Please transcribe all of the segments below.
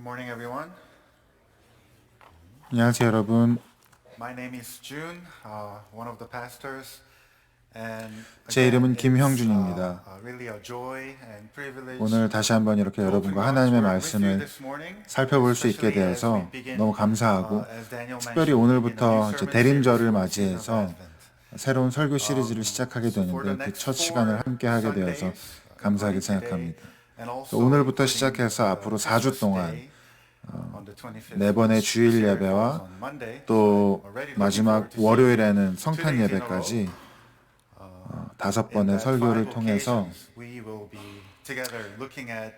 morning, everyone. 안녕하세요, 여러분. My name is June, one of the pastors, and 제 again, 이름은 it's 김형준입니다. really a joy and privilege 오늘 다시 한번 이렇게 to open 여러분과 God's 하나님의 Word with you 말씀을 this morning, 살펴볼 수 있게 especially as we 되어서 begin, 너무 감사하고 as Daniel 특별히 mentioned, begin a new 오늘부터 이제 sermon series 대림절을 for the season of 맞이해서 Advent. 새로운 설교 시리즈를 시작하게 So for the 되는데 그 next 첫 시간을 four 함께 하게 되어서 Sundays, 감사하게 including today, 생각합니다. and also 오늘부터 including 시작해서 the 앞으로 4주 Christmas 동안 day on the 25th, 네 번의 which 주일 this year falls 예배와 on Monday. So 또 I'm already looking 마지막 forward to seeing 월요일에는 you 성탄 2 days in a 예배까지 row. 다섯 In 번의 that 설교를 five 통해서 occasions, we will be together looking at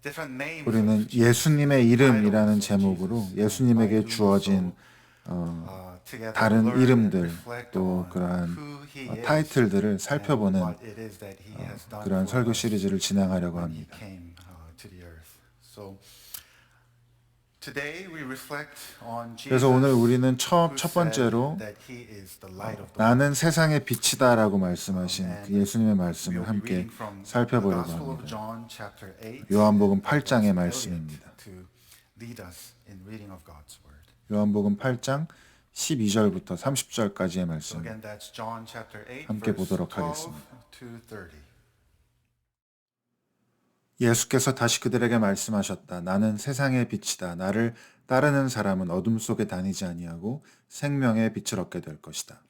different names 우리는 of Jesus, 예수님의 이름이라는 titles of 제목으로 Jesus, and by 예수님에게 doing 주어진 so, together 다른 learn and 이름들 reflect 또 on 그러한 who he is 타이틀들을 and 살펴보는 what it is that he has done 그러한 for 설교 us 시리즈를 진행하려고 when he 합니다. came to the earth. So today we reflect on Jesus, 그래서 오늘 우리는 who 첫 said 번째로 that he is the light of the world. 나는 세상의 빛이다라고 말씀하신 그 예수님의 We'll 말씀을 be 함께 reading from the 살펴보려고 Gospel of 합니다. John, chapter 8. 요한복음 I'd like 8장의 Elliot 말씀입니다. to lead us in reading of God's word. 요한복음 8장 12절부터 30절까지의 So 말씀 again, that's John chapter 8, 함께 verse 보도록 12 하겠습니다. to 30. 예수께서 다시 그들에게 말씀하셨다. 나는 세상의 빛이다. 나를 따르는 사람은 어둠 속에 다니지 아니하고 생명의 빛을 얻게 될 것이다.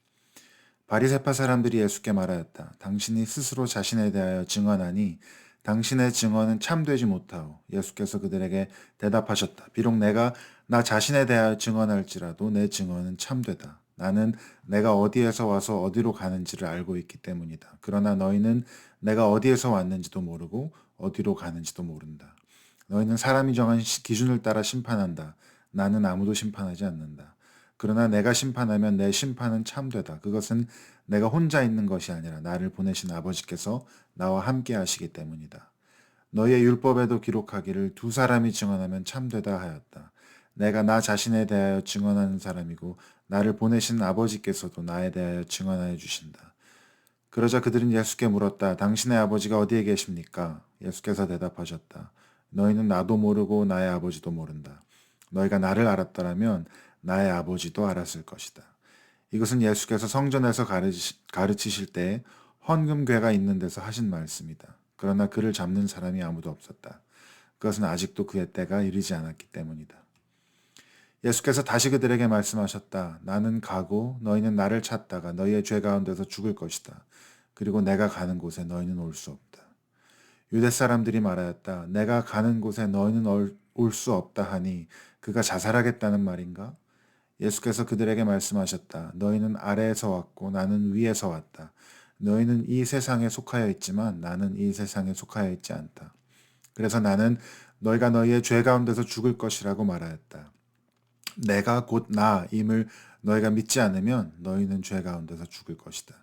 바리새파 사람들이 예수께 말하였다. 당신이 스스로 자신에 대하여 증언하니 당신의 증언은 참되지 못하오. 예수께서 그들에게 대답하셨다. 비록 내가 나 자신에 대하여 증언할지라도 내 증언은 참되다. 나는 내가 어디에서 와서 어디로 가는지를 알고 있기 때문이다. 그러나 너희는 내가 어디에서 왔는지도 모르고 어디로 가는지도 모른다. 너희는 사람이 정한 기준을 따라 심판한다. 나는 아무도 심판하지 않는다. 그러나 내가 심판하면 내 심판은 참되다. 그것은 내가 혼자 있는 것이 아니라 나를 보내신 아버지께서 나와 함께 하시기 때문이다. 너희의 율법에도 기록하기를 두 사람이 증언하면 참되다 하였다. 내가 나 자신에 대하여 증언하는 사람이고 나를 보내신 아버지께서도 나에 대하여 증언하여 주신다. 그러자 그들은 예수께 물었다. 당신의 아버지가 어디에 계십니까? 예수께서 대답하셨다. 너희는 나도 모르고 나의 아버지도 모른다. 너희가 나를 알았더라면 나의 아버지도 알았을 것이다. 이것은 예수께서 성전에서 가르치실 때 헌금궤가 있는 데서 하신 말씀이다. 그러나 그를 잡는 사람이 아무도 없었다. 그것은 아직도 그의 때가 이르지 않았기 때문이다. 예수께서 다시 그들에게 말씀하셨다. 나는 가고 너희는 나를 찾다가 너희의 죄 가운데서 죽을 것이다. 그리고 내가 가는 곳에 너희는 올 수 없다. 유대 사람들이 말하였다. 내가 가는 곳에 너희는 올 수 없다 하니 그가 자살하겠다는 말인가? 예수께서 그들에게 말씀하셨다. 너희는 아래에서 왔고 나는 위에서 왔다. 너희는 이 세상에 속하여 있지만 나는 이 세상에 속하여 있지 않다. 그래서 나는 너희가 너희의 죄 가운데서 죽을 것이라고 말하였다. 내가 곧 나임을 너희가 믿지 않으면 너희는 죄 가운데서 죽을 것이다.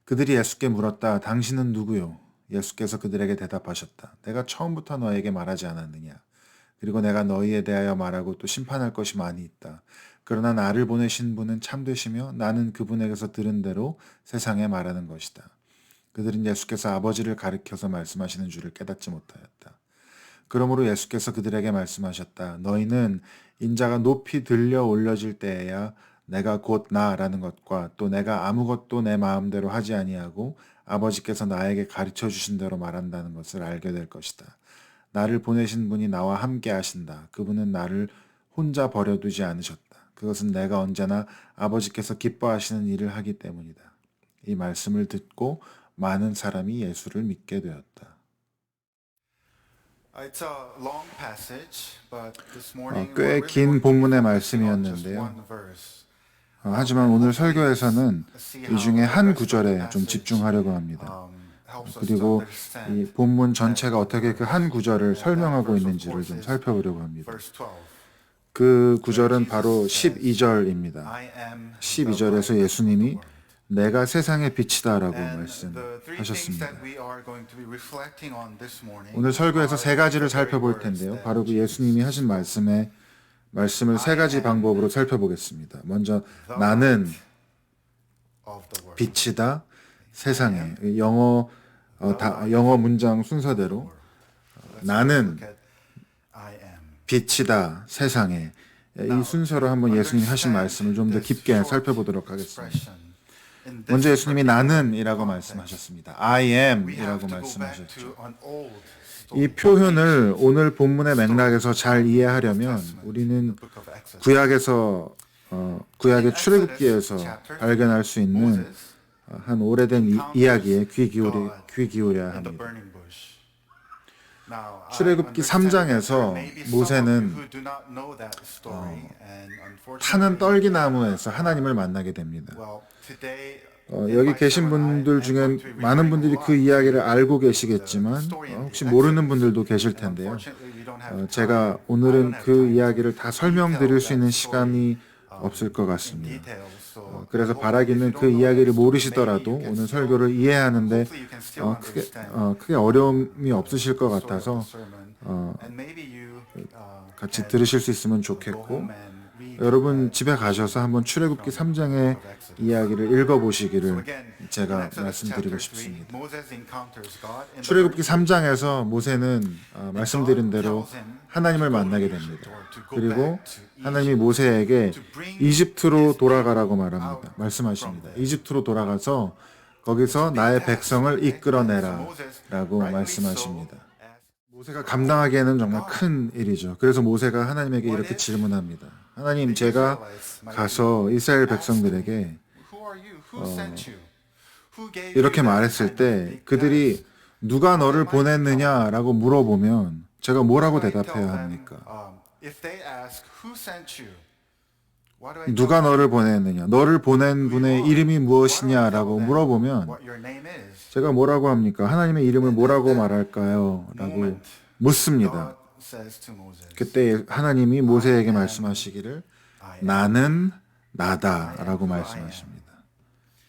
그들이 예수께 물었다. 당신은 누구요? 예수께서 그들에게 대답하셨다. 내가 처음부터 너에게 말하지 않았느냐? 그리고 내가 너희에 대하여 말하고 또 심판할 것이 많이 있다. 그러나 나를 보내신 분은 참되시며 나는 그분에게서 들은 대로 세상에 말하는 것이다. 그들은 예수께서 아버지를 가리켜서 말씀하시는 줄을 깨닫지 못하였다. 그러므로 예수께서 그들에게 말씀하셨다. 너희는 인자가 높이 들려 올려질 때에야 내가 곧 나라는 것과 또 내가 아무것도 내 마음대로 하지 아니하고 아버지께서 나에게 가르쳐 주신 대로 말한다는 것을 알게 될 것이다. 나를 보내신 분이 나와 함께 하신다. 그분은 나를 혼자 버려두지 않으셨다. 그것은 내가 언제나 아버지께서 기뻐하시는 일을 하기 때문이다. 이 말씀을 듣고 많은 사람이 예수를 믿게 되었다. It's a long passage, but this morning 꽤 we're really 긴 going to be 본문의 focusing on just 말씀이었는데요. one verse. 하지만 오늘 설교에서는 이 중에 한 구절에 좀 집중하려고 합니다. 그리고 이 본문 전체가 어떻게 그 한 구절을 설명하고 있는지를 좀 살펴보려고 합니다. 그 구절은 바로 12절입니다. 12절에서 예수님이 내가 세상의 빛이다라고 말씀하셨습니다. 오늘 설교에서 세 가지를 살펴볼 텐데요. 바로 그 예수님이 하신 말씀을 세 가지 방법으로 살펴보겠습니다. 먼저 나는 빛이다 세상에. 영어 문장 순서대로 나는 빛이다 세상에. 이 순서로 한번 예수님이 하신 말씀을 좀 더 깊게 살펴보도록 하겠습니다. 먼저 예수님이 나는이라고 말씀하셨습니다. I am이라고 말씀하셨죠. 이 표현을 오늘 본문의 맥락에서 잘 이해하려면 우리는 구약의 출애굽기에서 발견할 수 있는 한 오래된 이야기에 귀 기울여야 합니다. 출애굽기 3장에서 모세는 타는 떨기나무에서 하나님을 만나게 됩니다. 여기 계신 분들 중에 많은 분들이 그 이야기를 알고 계시겠지만 혹시 모르는 분들도 계실 텐데요. 제가 오늘은 그 이야기를 다 설명드릴 수 있는 시간이 없을 것 같습니다. 그래서 바라기는 그 이야기를 모르시더라도 오늘 설교를 이해하는데 크게 어려움이 없으실 것 같아서 같이 들으실 수 있으면 좋겠고, 여러분 집에 가셔서 한번 출애굽기 3장의 이야기를 읽어보시기를 제가 말씀드리고 싶습니다. 출애굽기 3장에서 모세는 말씀드린 대로 하나님을 만나게 됩니다. 그리고 하나님이 모세에게 이집트로 돌아가라고 말씀하십니다. 이집트로 돌아가서 거기서 나의 백성을 이끌어내라 라고 말씀하십니다. 모세가 감당하기에는 정말 큰 일이죠. 그래서 모세가 하나님에게 이렇게 질문합니다. 하나님, 제가 가서 이스라엘 백성들에게 이렇게 말했을 때 그들이 누가 너를 보냈느냐라고 물어보면 제가 뭐라고 대답해야 합니까? 누가 너를 보냈느냐, 너를 보낸 분의 이름이 무엇이냐라고 물어보면 제가 뭐라고 합니까? 하나님의 이름을 뭐라고 말할까요? 라고 묻습니다. 그때 하나님이 모세에게 말씀하시기를 나는 나다라고 말씀하십니다.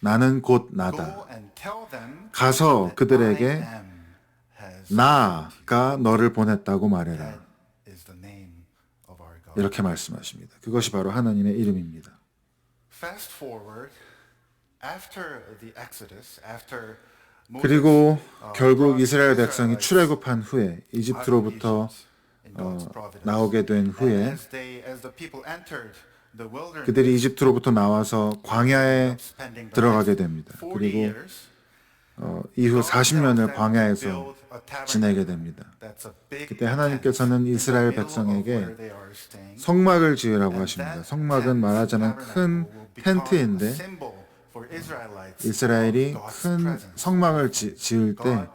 나는 곧 나다. 가서 그들에게 나가 너를 보냈다고 말해라. 이렇게 말씀하십니다. 그것이 바로 하나님의 이름입니다. 그리고 결국 이스라엘 백성이 출애굽한 후에 이집트로부터 나오게 된 후에 그들이 이집트로부터 나와서 광야에 들어가게 됩니다. 그리고 이후 40년을 광야에서 지내게 됩니다. 그때 하나님께서는 이스라엘 백성에게 성막을 지으라고 하십니다. 성막은 말하자면 큰 텐트인데 이스라엘이 큰 성막을 지을 때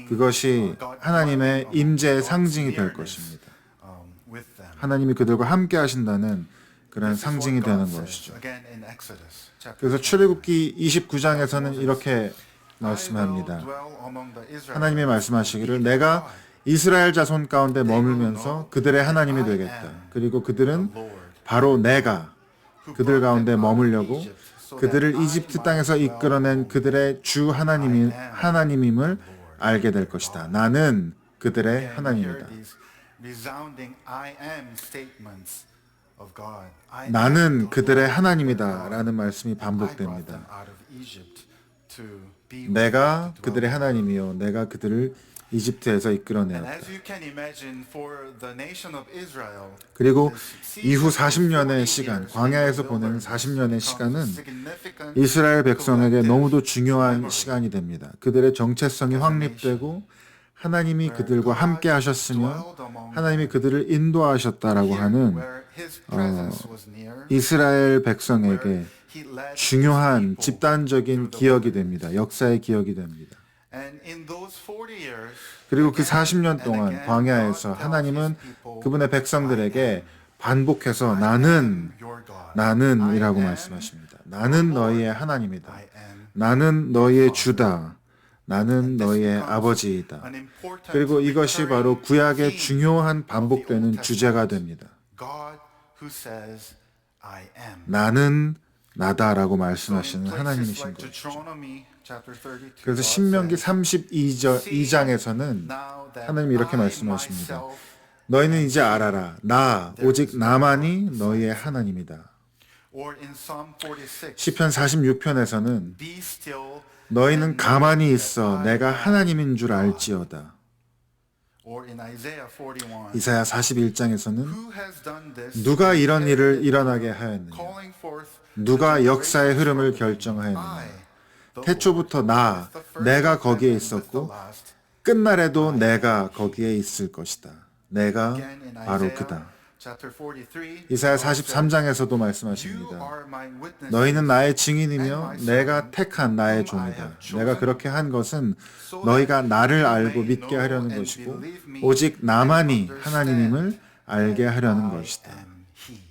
그것이 하나님의 임재의 상징이 될 것입니다. 하나님이 그들과 함께 하신다는 그런 상징이 되는 것이죠. 그래서 출애굽기 29장에서는 이렇게 말씀합니다. 하나님이 말씀하시기를 내가 이스라엘 자손 가운데 머물면서 그들의 하나님이 되겠다. 그리고 그들은 바로 내가 그들 가운데 머물려고 그들을 이집트 땅에서 이끌어낸 그들의 주 하나님임을 알게 될 것이다. 나는 그들의 하나님이다. 나는 그들의 하나님이다 라는 말씀이 반복됩니다. 내가 그들의 하나님이요 내가 그들을 이집트에서 이끌어내었다. 그리고 이후 40년의 시간, 광야에서 보내는 40년의 시간은 이스라엘 백성에게 너무도 중요한 시간이 됩니다. 그들의 정체성이 확립되고 하나님이 그들과 함께 하셨으며 하나님이 그들을 인도하셨다라고 하는 이스라엘 백성에게 중요한 집단적인 기억이 됩니다. 역사의 기억이 됩니다. 그리고 그 40년 동안 광야에서 하나님은 그분의 백성들에게 반복해서 나는이라고 말씀하십니다. 나는 너희의 하나님이다. 나는 너희의 주다. 나는 너희의 아버지이다. 그리고 이것이 바로 구약의 중요한 반복되는 주제가 됩니다. 나는 나다라고 말씀하시는 하나님이신 것이죠. 그래서 신명기 32장에서는 하나님이 이렇게 말씀하십니다. 너희는 이제 알아라. 나 오직 나만이 너희의 하나님이다. 시편 46편에서는 너희는 가만히 있어 내가 하나님인 줄 알지어다. Or in Isaiah 41, 이사야 41장에서는 who has done this? 누가 이런 일을 일어나게 하였느냐? Calling forth 누가 the 역사의 generations 흐름을 from the beginning. 결정하였느냐? I, the 태초부터 Lord, 나, with the first 내가 and 거기에 with the 있었고 last. 끝날에도 내가 거기에 있을 것이다. 내가 Again in 바로 Isaiah 그다. chapter 43, 이사야 God said, 43장에서도 You 말씀하십니다. are my witnesses. 너희는 나의 증인이며 내가 택한 나의 종이다. 내가 그렇게 한 것은 너희가 나를 알고 믿게 하려는 것이고 오직 나만이 하나님임을 알게 하려는 것이다. am He.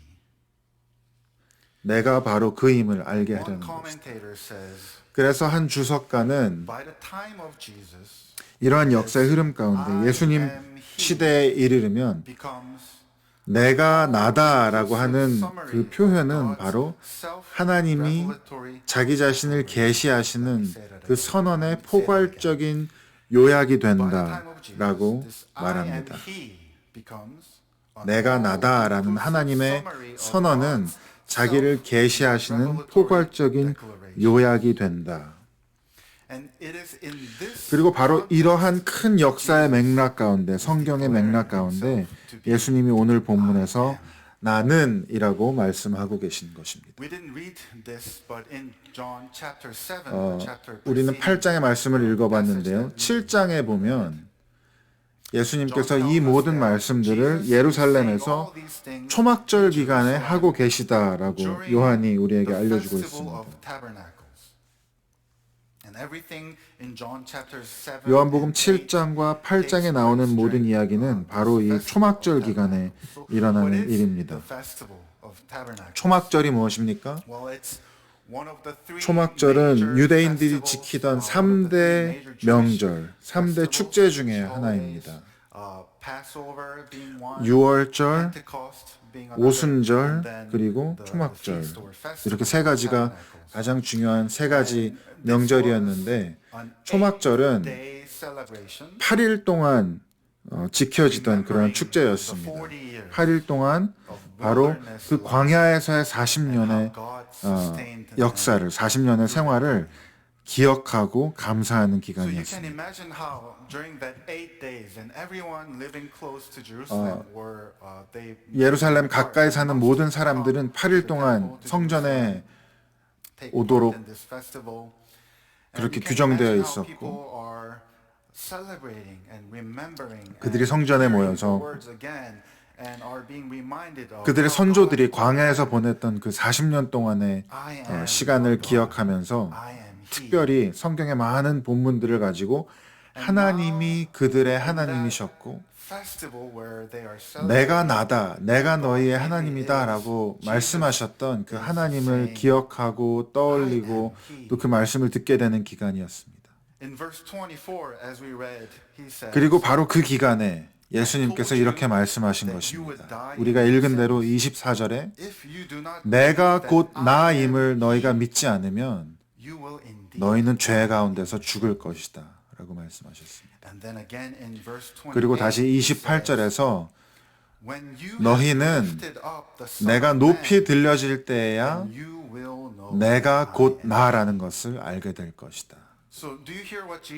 내가 바로 그임을 알게 One 하려는 것이다. commentator says, 그래서 한 주석가는 by the time of Jesus, 이러한 역사의 흐름 가운데 예수님 시대에 이르르면 becomes 내가 나다라고 하는 그 표현은 바로 하나님이 자기 자신을 계시하시는 그 선언의 포괄적인 요약이 된다라고 말합니다. 내가 나다라는 하나님의 선언은 자기를 계시하시는 포괄적인 요약이 된다. 그리고 바로 이러한 큰 역사의 맥락 가운데, 성경의 맥락 가운데 예수님이 오늘 본문에서 나는이라고 말씀하고 계신 것입니다. 우리는 8장의 말씀을 읽어봤는데요. 7장에 보면 예수님께서 이 모든 말씀들을 예루살렘에서 초막절 기간에 하고 계시다라고 요한이 우리에게 알려주고 있습니다. 요한복음 7장과 8장에 나오는 모든 이야기는 바로 이 초막절 기간에 일어나는 일입니다. 초막절이 무엇입니까? 초막절은 유대인들이 지키던 3대 명절, 3대 축제 중에 하나입니다. 유월절, 오순절, 그리고 초막절. 이렇게 세 가지가 가장 중요한 세 가지 명절이었는데 초막절은 8일 동안 지켜지던 그런 축제였습니다. 8일 동안 바로 그 광야에서의 40년의 역사를, 40년의 생활을 기억하고 감사하는 기간이었습니다. 예루살렘 가까이 사는 모든 사람들은 8일 동안 성전에 오도록 그렇게 규정되어 있었고 그들이 성전에 모여서 그들의 선조들이 광야에서 보냈던 그 40년 동안의 시간을 기억하면서 특별히 성경의 많은 본문들을 가지고 하나님이 그들의 하나님이셨고 내가 나다, 내가 너희의 하나님이다 라고 말씀하셨던 그 하나님을 기억하고 떠올리고 또 그 말씀을 듣게 되는 기간이었습니다. 그리고 바로 그 기간에 예수님께서 이렇게 말씀하신 것입니다. 우리가 읽은 대로 24절에 내가 곧 나임을 너희가 믿지 않으면 너희는 죄 가운데서 죽을 것이다 라고 말씀하셨습니다. 그리고 다시 28절에서 너희는 내가 높이 들려질 때에야 내가 곧 나라는 것을 알게 될 것이다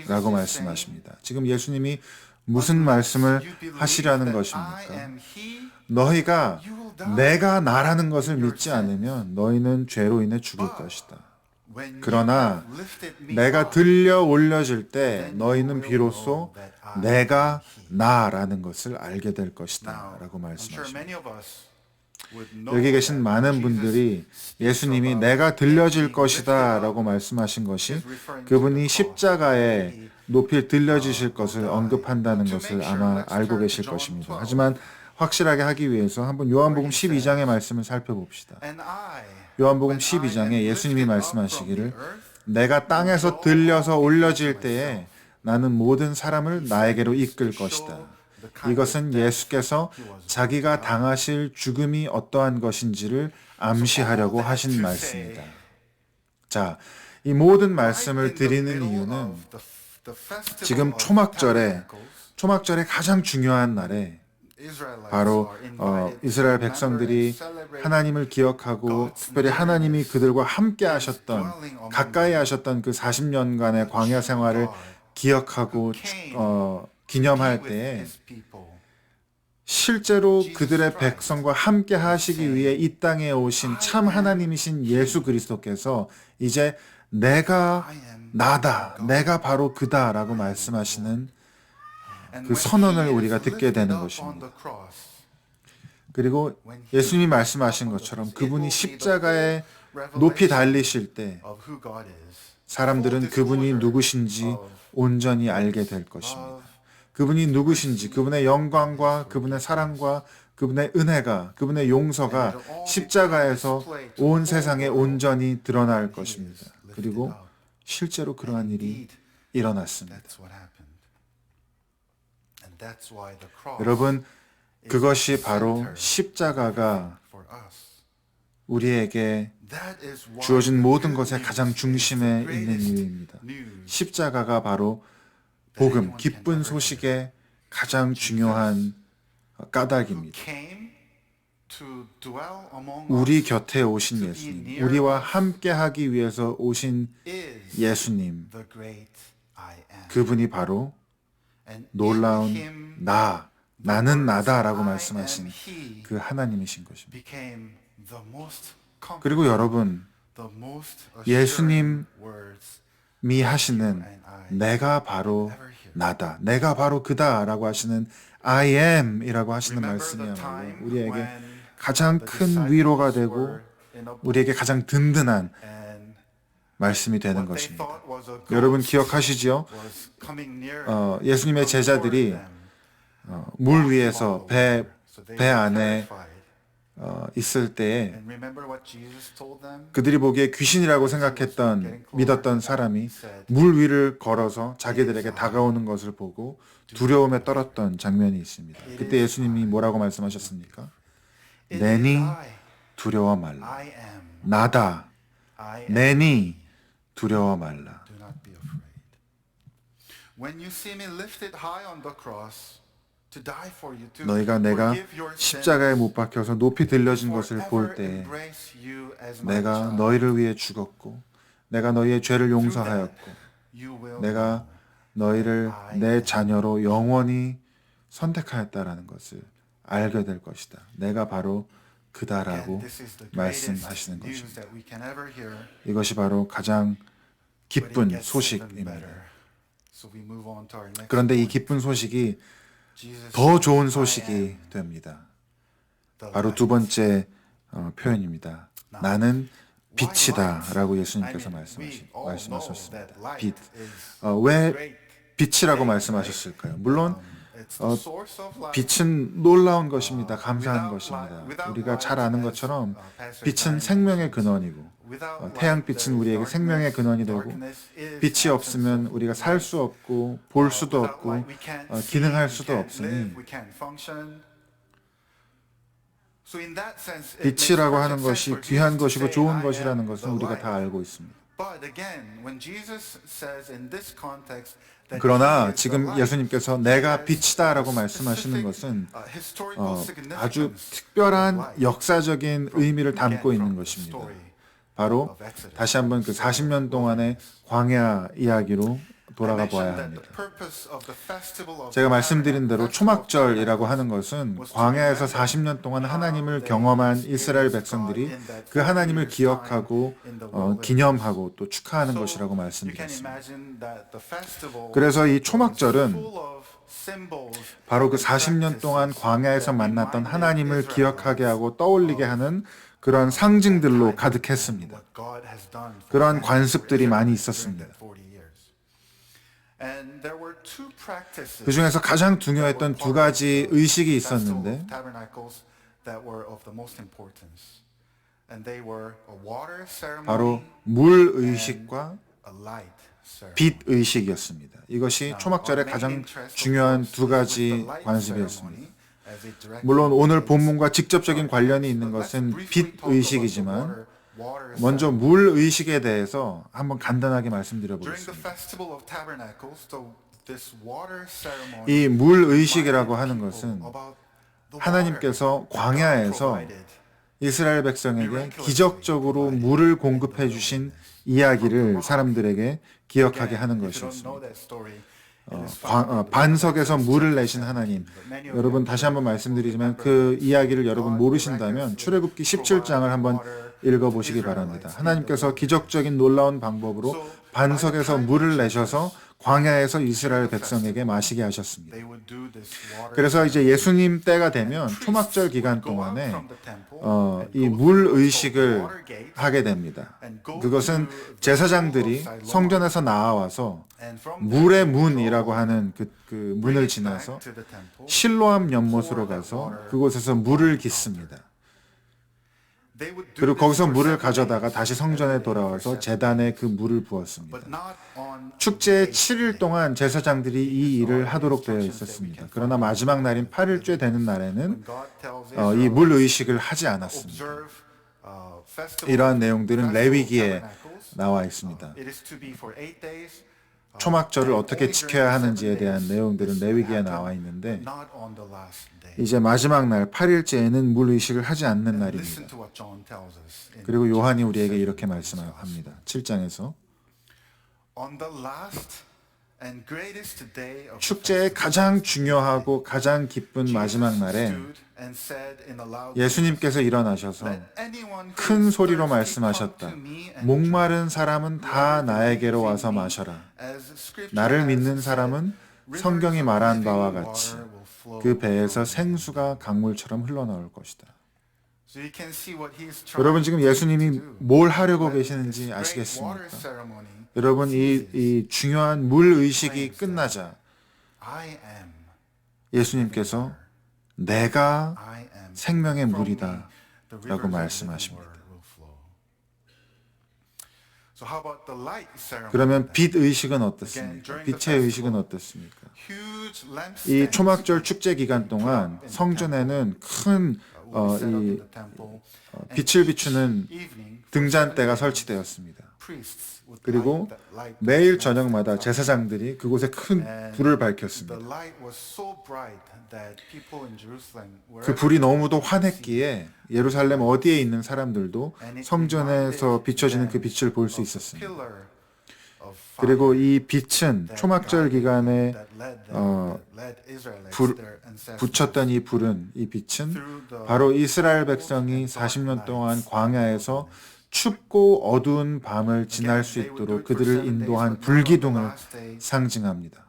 라고 말씀하십니다. 지금 예수님이 무슨 말씀을 하시려는 것입니까? 너희가 내가 나라는 것을 믿지 않으면 너희는 죄로 인해 죽을 것이다. 그러나 내가 들려 올려질 때 너희는 비로소 내가 나라는 것을 알게 될 것이다 라고 말씀하십니다. 여기 계신 많은 분들이 예수님이 내가 들려질 것이다 라고 말씀하신 것이 그분이 십자가에 높이 들려지실 것을 언급한다는 것을 아마 알고 계실 것입니다. 하지만 확실하게 하기 위해서 한번 요한복음 12장의 말씀을 살펴봅시다. 요한복음 12장에 예수님이 말씀하시기를 내가 땅에서 들려서 올려질 때에 나는 모든 사람을 나에게로 이끌 것이다. 이것은 예수께서 자기가 당하실 죽음이 어떠한 것인지를 암시하려고 하신 말씀입니다. 자, 이 모든 말씀을 드리는 이유는 지금 초막절에 가장 중요한 날에 바로 이스라엘 백성들이 하나님을 기억하고 특별히 하나님이 그들과 함께 하셨던 가까이 하셨던 그 40년간의 광야 생활을 기억하고 기념할 with 때에 his people. 실제로 그들의 백성과 함께 하시기 위해 이 땅에 오신 참 하나님이신 예수 그리스도께서 이제 내가 나다, 내가 바로 그다라고 말씀하시는 그 선언을 우리가 듣게 되는 것입니다. 그리고 예수님이 말씀하신 것처럼 그분이 십자가에 높이 달리실 때 사람들은 그분이 누구신지 온전히 알게 될 것입니다. 그분이 누구신지, 그분의 영광과 그분의 사랑과 그분의 은혜가, 그분의 용서가 십자가에서 온 세상에 온전히 드러날 것입니다. 그리고 실제로 그러한 일이 일어났습니다. 여러분, 그것이 바로 십자가가 우리에게 주어진 모든 것의 가장 중심에 있는 이유입니다. 십자가가 바로 복음, 기쁜 소식의 가장 중요한 까닭입니다. 우리 곁에 오신 예수님, 우리와 함께 하기 위해서 오신 예수님, 그분이 바로 놀라운 나는 나다라고 말씀하신 그 하나님이신 것입니다. 그리고 여러분, 예수님이 하시는 내가 바로 나다, 내가 바로 그다라고 하시는 I am 이라고 하시는 말씀이야말로 우리에게 가장 큰 위로가 되고 우리에게 가장 든든한 말씀이 되는 것입니다. 여러분 기억하시지요? 예수님의 제자들이 물 위에서 배 안에 있을 때에 그들이 보기에 귀신이라고 믿었던 사람이 물 위를 걸어서 자기들에게 다가오는 것을 보고 두려움에 떨었던 장면이 있습니다. 그때 예수님이 뭐라고 말씀하셨습니까? 내니 두려워 말라. 나다. 내니 두려워 말라. 너희가 내가 십자가에 못 박혀서 높이 들려진 것을 볼 때 내가 너희를 위해 죽었고 내가 너희의 죄를 용서하였고 내가 너희를 내 자녀로 영원히 선택하였다라는 것을 알게 될 것이다. 내가 바로 그다라고 말씀하시는 것입니다. 이것이 바로 가장 기쁜 소식입니다. 그런데 이 기쁜 소식이 더 좋은 소식이 됩니다. 바로 두 번째 표현입니다. 나는 빛이다 라고 예수님께서 말씀하셨습니다. 빛. 왜 빛이라고 말씀하셨을까요? 물론 빛은 놀라운 것입니다. 감사한 것입니다. 우리가 잘 아는 것처럼 빛은 생명의 근원이고 태양빛은 우리에게 생명의 근원이 되고 빛이 없으면 우리가 살 수 없고 볼 수도 없고 기능할 수도 없으니 빛이라고 하는 것이 귀한 것이고 좋은 것이라는 것은 우리가 다 알고 있습니다. 그러나 지금 예수님께서 내가 빛이다라고 말씀하시는 것은 아주 특별한 역사적인 의미를 담고 있는 것입니다. 바로 다시 한번 그 40년 동안의 광야 이야기로 돌아가 보아야 합니다. 제가 말씀드린 대로 초막절이라고 하는 것은 광야에서 40년 동안 하나님을 경험한 이스라엘 백성들이 그 하나님을 기억하고 기념하고 또 축하하는 것이라고 말씀드렸습니다. 그래서 이 초막절은 바로 그 40년 동안 광야에서 만났던 하나님을 기억하게 하고 떠올리게 하는 그런 상징들로 가득했습니다. 그러한 관습들이 많이 있었습니다. 그 중에서 가장 중요했던 두 가지 의식이 있었는데 바로 물 의식과 빛 의식이었습니다. 이것이 초막절의 가장 중요한 두 가지 관습이었습니다. 물론 오늘 본문과 직접적인 관련이 있는 것은 빛 의식이지만 먼저 물 의식에 대해서 한번 간단하게 말씀드려 보겠습니다. 이 물 의식이라고 하는 것은 하나님께서 광야에서 이스라엘 백성에게 기적적으로 물을 공급해 주신 이야기를 사람들에게 기억하게 하는 것이었습니다. 반석에서 물을 내신 하나님. 여러분 다시 한번 말씀드리지만 그 이야기를 여러분 모르신다면 출애굽기 17장을 한번 읽어보시기 바랍니다. 하나님께서 기적적인 놀라운 방법으로 반석에서 물을 내셔서 광야에서 이스라엘 백성에게 마시게 하셨습니다. 그래서 이제 예수님 때가 되면 초막절 기간 동안에 이 물 의식을 하게 됩니다. 그것은 제사장들이 성전에서 나와서 물의 문이라고 하는 그 문을 지나서 실로암 연못으로 가서 그곳에서 물을 깃습니다. 그리고 거기서 물을 가져다가 다시 성전에 돌아와서 제단에 그 물을 부었습니다. 축제의 7일 동안 제사장들이 이 일을 하도록 되어 있었습니다. 그러나 마지막 날인 8일째 되는 날에는 이 물 의식을 하지 않았습니다. 이러한 내용들은 레위기에 나와 있습니다. 초막절을 어떻게 지켜야 하는지에 대한 내용들은 레위기에 나와 있는데 이제 마지막 날 8일째에는 물 의식을 하지 않는 날입니다. 그리고 요한이 우리에게 이렇게 말씀합니다. 7장에서 축제의 가장 중요하고 가장 기쁜 마지막 날에 예수님께서 일어나셔서 큰 소리로 말씀하셨다. 목마른 사람은 다 나에게로 와서 마셔라. 나를 믿는 사람은 성경이 말한 바와 같이 그 배에서 생수가 강물처럼 흘러나올 것이다. 여러분 지금 예수님이 뭘 하려고 계시는지 아시겠습니까? 여러분 이 중요한 물 의식이 끝나자 예수님께서 내가 생명의 물이다 라고 말씀하십니다. 그러면 빛 의식은 어떻습니까? 빛의 의식은 어떻습니까? 이 초막절 축제 기간 동안 성전에는 큰 빛을 비추는 등잔대가 설치되었습니다. 그리고 매일 저녁마다 제사장들이 그곳에 큰 불을 밝혔습니다. 그 불이 너무도 환했기에 예루살렘 어디에 있는 사람들도 성전에서 비춰지는 그 빛을 볼 수 있었습니다. 그리고 이 빛은 초막절 기간에 붙였던 이 불은, 이 빛은 바로 이스라엘 백성이 40년 동안 광야에서 춥고 어두운 밤을 지날 수 있도록 그들을 인도한 불기둥을 상징합니다.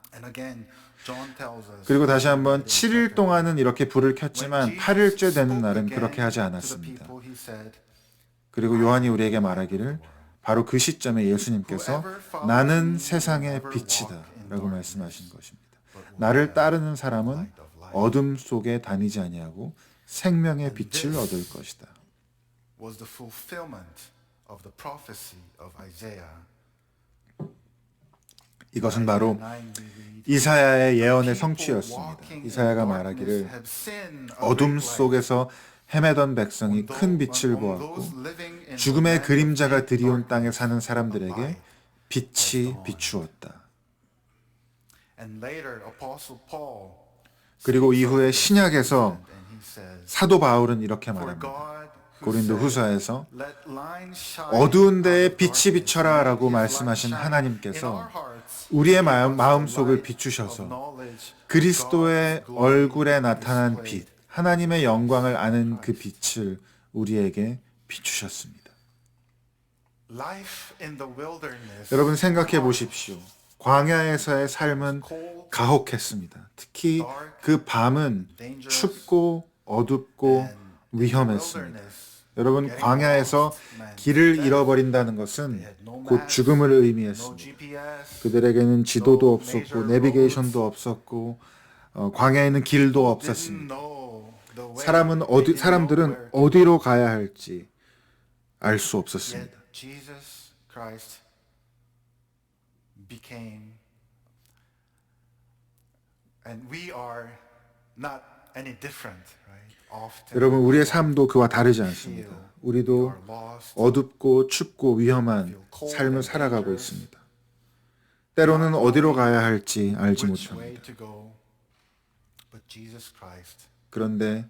그리고 다시 한번 7일 동안은 이렇게 불을 켰지만 8일째 되는 날은 그렇게 하지 않았습니다. 그리고 요한이 우리에게 말하기를 바로 그 시점에 예수님께서 나는 세상의 빛이다 라고 말씀하신 것입니다. 나를 따르는 사람은 어둠 속에 다니지 아니하고 생명의 빛을 얻을 것이다. 이것은 바로 이사야의 예언의 성취였습니다. 이사야가 말하기를 어둠 속에서 헤매던 백성이 큰 빛을 보았고 죽음의 그림자가 드리운 땅에 사는 사람들에게 빛이 비추었다. 그리고 이후에 신약에서 사도 바울은 이렇게 말합니다. 고린도 후서에서 어두운 데에 빛이 비쳐라 라고 말씀하신 하나님께서 우리의 마음속을 비추셔서 그리스도의 얼굴에 나타난 빛, 하나님의 영광을 아는 그 빛을 우리에게 비추셨습니다. 여러분 생각해 보십시오. 광야에서의 삶은 가혹했습니다. 특히 그 밤은 춥고 어둡고 위험했습니다. 여러분 광야에서 길을 잃어버린다는 것은 곧 죽음을 의미했습니다. 그들에게는 지도도 없었고 내비게이션도 없었고 광야에는 길도 없었습니다. 사람들은 어디로 가야 할지 알 수 없었습니다. 여러분 우리의 삶도 그와 다르지 않습니다. 우리도 어둡고 춥고 위험한 삶을 살아가고 있습니다. 때로는 어디로 가야 할지 알지 못합니다. 그런데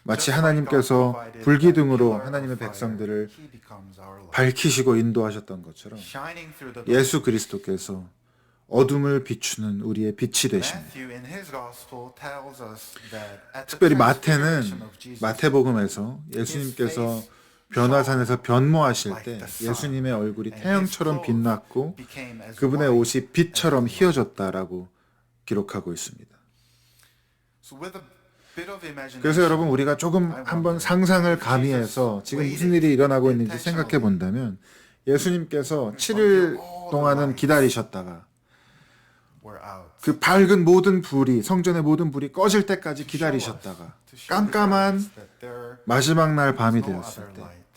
마치 하나님께서 불기둥으로 하나님의 백성들을 밝히시고 인도하셨던 것처럼 예수 그리스도께서 어둠을 비추는 우리의 빛이 되십니다. Matthew in his gospel tells us that at the 특별히 transfiguration 마태는 of Jesus, 마태복음에서 예수님께서 변화산에서 변모하실 때 예수님의 얼굴이 태양처럼 빛났고 became as 그분의 white. 옷이 빛처럼 희어졌다라고 기록하고 있습니다. So with a bit of imagination, 그래서 여러분 우리가 조금 한번 상상을 가미해서 지금 무슨 일이 일어나고 있는지 생각해 본다면 예수님께서 7일 동안은 기다리셨다가 we're out. 그 밝은 모든 불이 성전의 모든 불이 꺼질 때까지 기다리셨다가 깜깜한 That there 마지막 날 밤이 no 되었을 other 때 light.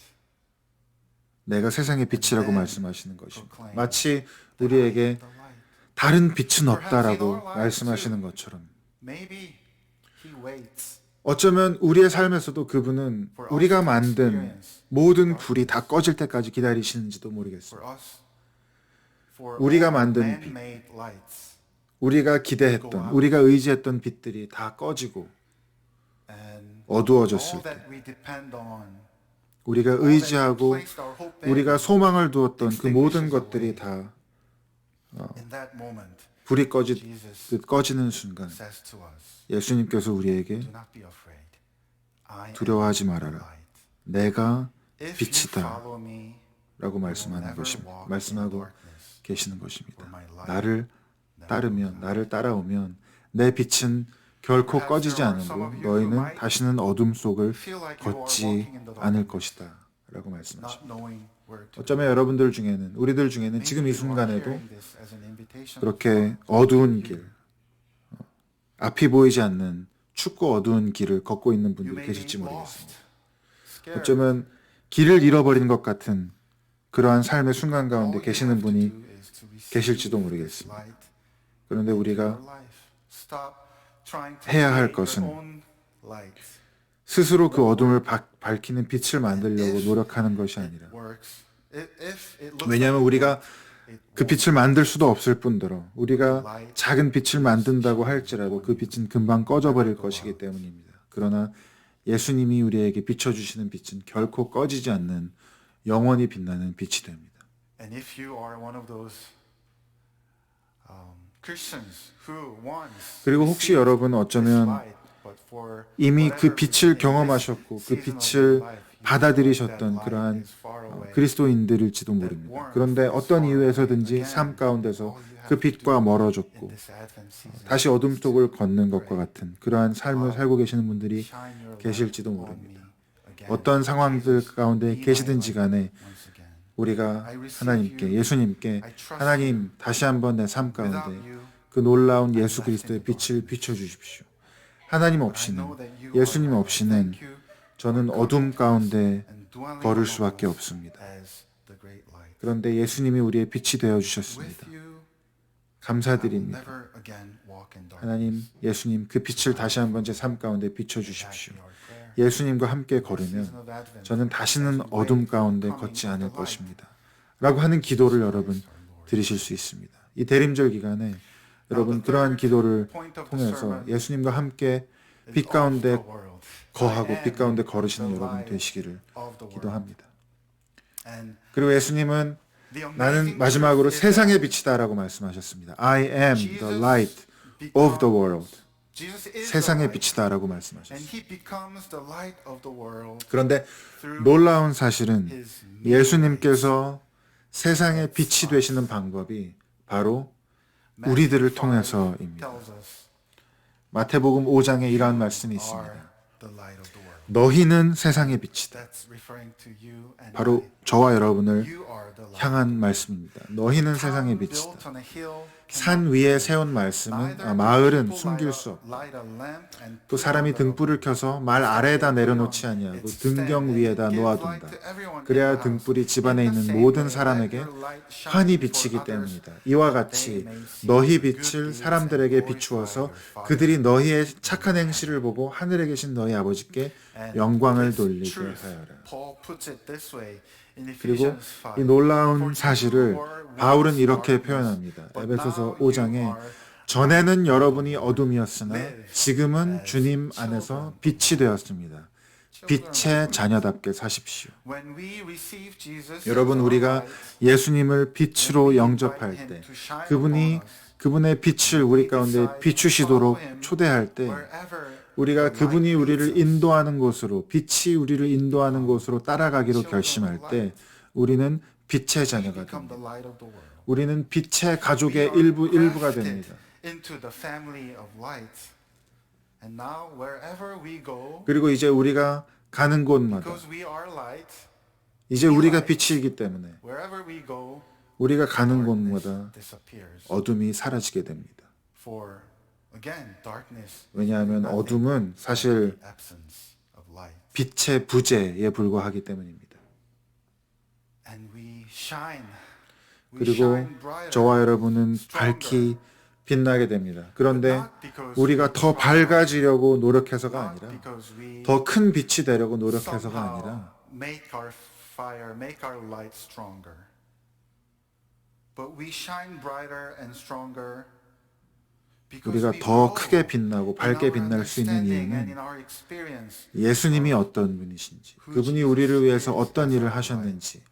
내가 세상의 빛이라고 말씀하시는 것입니다. proclaim 마치 우리에게 The light. 다른 빛은 없다라고 말씀하시는 것처럼 Maybe he waits 어쩌면 우리의 삶에서도 그분은 우리가 만든 모든 불이 다 꺼질 때까지 기다리시는지도 모르겠어요. for us. For 우리가 all 만든 빛. man-made lights. 우리가 기대했던, 우리가 의지했던 빛들이 다 꺼지고 And 어두워졌을 all 때 that we depend on, 우리가 all that we 의지하고 placed our hope in, 우리가 소망을 두었던 그 모든 것들이 다 in that moment, 불이 Jesus 꺼지는 순간 says to us, 예수님께서 우리에게 do not be afraid. I am 두려워하지 the 말아라. light. 내가 If you 빛이다 follow me, 라고 말씀하는 never 것입니다. walk in 말씀하고 darkness. 계시는 것입니다. For my light 나를 따르면 나를 따라오면 내 빛은 결코 꺼지지 않으므로 너희는 다시는 어둠 속을 feel like you are 걷지 walking in the 않을 darkness, 것이다 라고 not 말씀하십니다. knowing where to 어쩌면 여러분들 중에는 우리들 중에는 지금 이 Maybe you are 순간에도 hearing this as an invitation 그렇게 어두운 길 앞이 보이지 않는 춥고 어두운 길을 걷고 있는 You 분들이 may 계실지 be 모르겠습니다. lost, scared. 어쩌면 길을 잃어버린 것 같은 그러한 삶의 순간 All 가운데 you 계시는 have to 분이 do is to receive 계실지도 this 모르겠습니다. light 그런데 into 우리가 your life. Stop trying to 해야 할 create 것은 your own light. 스스로 그 어둠을 밝히는 빛을 만들려고 노력하는 것이 아니라 Works. If it looks 왜냐하면 like 우리가 it 그 won't. 빛을 만들 수도 없을 뿐더러 우리가 작은 빛을 만든다고 할지라도 그 빛은 금방 꺼져버릴 것이기 때문입니다. 그러나 예수님이 우리에게 비춰주시는 빛은 결코 꺼지지 않는 영원히 빛나는 빛이 됩니다. And if you are one of those Christians who once 그리고 혹시 received 여러분 this 어쩌면 light, but for 이미 그 whatever 빛을 reason in 경험하셨고 this 그 season of 빛을 your life, you feel like 받아들이셨던 that 그러한 light is far away. 그리스도인들일지도 모릅니다. 그런데 어떤 이유에서든지 삶 가운데서 그 빛과 멀어졌고 In this Advent season, 다시 어둠 속을 걷는 것과 같은 그러한 삶을 살고 계시는 분들이 shine your light 계실지도 on 모릅니다. me again. 어떤 상황들 가운데 Be 계시든지 my light 간에 once again. 우리가 하나님께 예수님께 하나님 다시 한번 내 삶 가운데 Without you, 그 놀라운 예수 그리스도의 빛을 비춰주십시오. 하나님 I 없이는 know that you 예수님 are 없이는 thank you 저는 어둠 가운데 and dwelling 걸을 among 수밖에 us 없습니다. as the great light. 그런데 예수님이 우리의 빛이 되어 With 주셨습니다. you, I will 감사드립니다. never again walk in darkness. 하나님, 예수님 그 빛을 다시 한번 제 삶 가운데 비춰 주십시오. Our prayer. 예수님과 함께 Season 걸으면 of Advent, 저는 as 다시는 you 어둠 wait 가운데 for the 걷지 coming 않을 of the light. 것입니다. 라고 하는 기도를 여러분 드리실 수 있습니다. 이 대림절 기간에 여러분 그러한 기도를 통해서 예수님과 함께 빛 가운데 거하고 빛 가운데 걸으시는 여러분 되시기를 기도합니다. 그리고 예수님은 나는 마지막으로 세상의 빛이다라고 말씀하셨습니다. I am the light of the world. 세상의 빛이다라고 말씀하셨습니다. 그런데 놀라운 사실은 예수님께서 세상의 빛이 되시는 방법이 바로 우리들을 통해서입니다. 마태복음 5장에 이러한 말씀이 있습니다. 너희는 세상의 빛이다. 바로 저와 여러분을 향한 말씀입니다. 너희는 세상의 빛이다. 산 위에 세운 말씀은 마을은 숨길 수 없다. 또 사람이 등불을 켜서 말 아래에다 내려놓지 아니하고 등경 위에다 놓아둔다. 그래야 등불이 집안에 있는 모든 사람에게 환히 비치기 때문이다. 이와 같이 너희 빛을 사람들에게 비추어서 그들이 너희의 착한 행실을 보고 하늘에 계신 너희 아버지께 영광을 돌리게 하여라. 그리고 이 놀라운 사실을 바울은 이렇게 표현합니다. 에베소서 5장에 전에는 여러분이 어둠이었으나 지금은 주님 안에서 빛이 되었습니다. 빛의 자녀답게 사십시오. When we receive Jesus 여러분, as our 우리가 light, 예수님을 빛으로 when we 영접할 invite 때 him to shine 그분이 upon us, 그분의 빛을 우리 가운데 비추시도록 초대할 때 wherever 우리가 the 그분이 light 우리를 leads us, 인도하는 곳으로, 빛이 우리를 인도하는 곳으로 따라가기로 결심할 때 우리는 빛의 we 자녀가 become the 됩니다. light of the world. 우리는 빛의 We 가족의 are 일부가 grafted 됩니다. into the family of light. And now wherever we go, 그리고 이제 우리가 가는 곳마다, because we are light, 이제 우리가 빛이기 때문에 wherever we go, 우리가 가는 darkness 곳마다 disappears. 어둠이 사라지게 됩니다. For again, darkness 왜냐하면 is 어둠은 사실 the absence of light. 빛의 부재에 불과하기 때문입니다. And we shine. We 그리고 shine brighter, 저와 여러분은 stronger. 밝히 빛나게 됩니다. 그런데 Not because 우리가 더 we try, 밝아지려고 노력해서가 not 아니라 because we 더 큰 빛이 되려고 노력해서가 somehow 아니라 make our fire, make our light stronger. But we shine brighter and stronger because 우리가 we 더 grow 크게 빛나고 in 밝게 our 빛날 수 있는 understanding and in 이유는 our experience 예수님이 어떤 분이신지, 그분이 우리를 위해서 어떤 일을 하셨는지,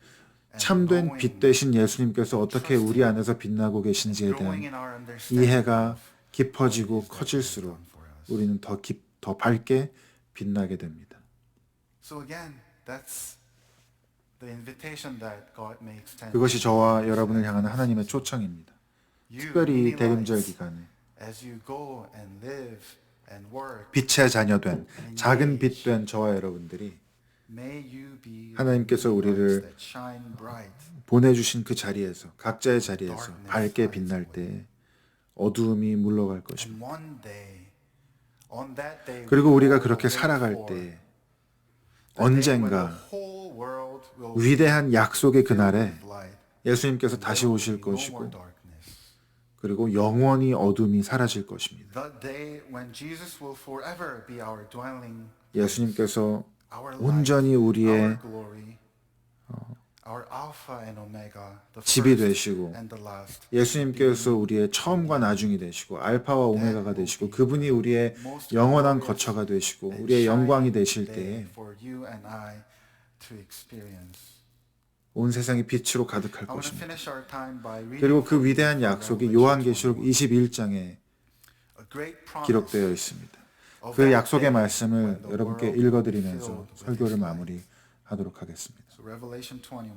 참된 빛 대신 예수님께서 어떻게 우리 안에서 빛나고 계신지에 growing 대한 in our understanding 이해가 of 깊어지고 what He has 커질수록 done for us. 우리는 더 밝게 빛나게 됩니다. So again, that's the invitation that God makes. 그것이 저와 여러분을 향한 하나님의 초청입니다. You, 특별히 many 대림절 lights, 기간에 as you go and live and work, 빛의 자녀된 작은 빛된 저와 여러분들이 may you be 하나님께서 the 우리를 lights that shine bright. 보내주신 그 자리에서, 각자의 자리에서 밝게 빛날 때 어두움이 물러갈 것입니다. And one day, on that day, 그리고 we 우리가 all 그렇게 wait 살아갈 for 때 the day when 언젠가 the whole world will 위대한 약속의 be filled 그날에 with light. 예수님께서 And 다시 there will 오실 be no more 것이고 darkness. 그리고 영원히 어둠이 사라질 것입니다. The day when Jesus will forever be our dwelling, 예수님께서 our light, 온전히 우리의 our glory, our Alpha and Omega, the 집이 first 되시고 and the last. 예수님께서 우리의 처음과 나중이 되시고 알파와 오메가가 되시고 그분이 우리의 영원한 거처가 되시고 and 우리의 영광이 shining 되실 day 때에 for you and I to experience. 온 세상이 빛으로 가득할 I want to 것입니다. finish our time by reading 그리고 그 from 위대한 약속이 요한계시록 21장에 a great promise 기록되어 있습니다. of 그 that 약속의 day 말씀을 when the 여러분께 world will be 읽어드리면서 filled with 설교를 His light. 마무리하도록 하겠습니다. So Revelation 21.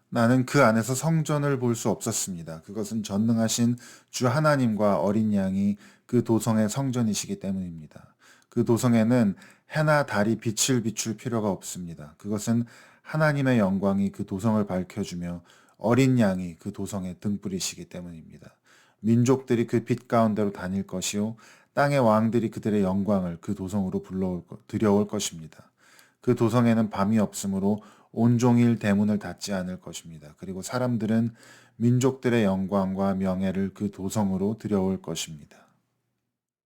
나는 그 안에서 성전을 볼 수 없었습니다. 그것은 전능하신 주 하나님과 어린 양이 그 도성의 성전이시기 때문입니다. 그 도성에는 해나 달이 빛을 비출 필요가 없습니다. 그것은 하나님의 영광이 그 도성을 밝혀주며 어린 양이 그 도성의 등불이시기 때문입니다. 민족들이 그 빛 가운데로 다닐 것이요 땅의 왕들이 그들의 영광을 그 도성으로 들여올 것입니다. 그 도성에는 밤이 없으므로 온종일 대문을 닫지 않을 것입니다. 그리고 사람들은 민족들의 영광과 명예를 그 도성으로 들여올 것입니다.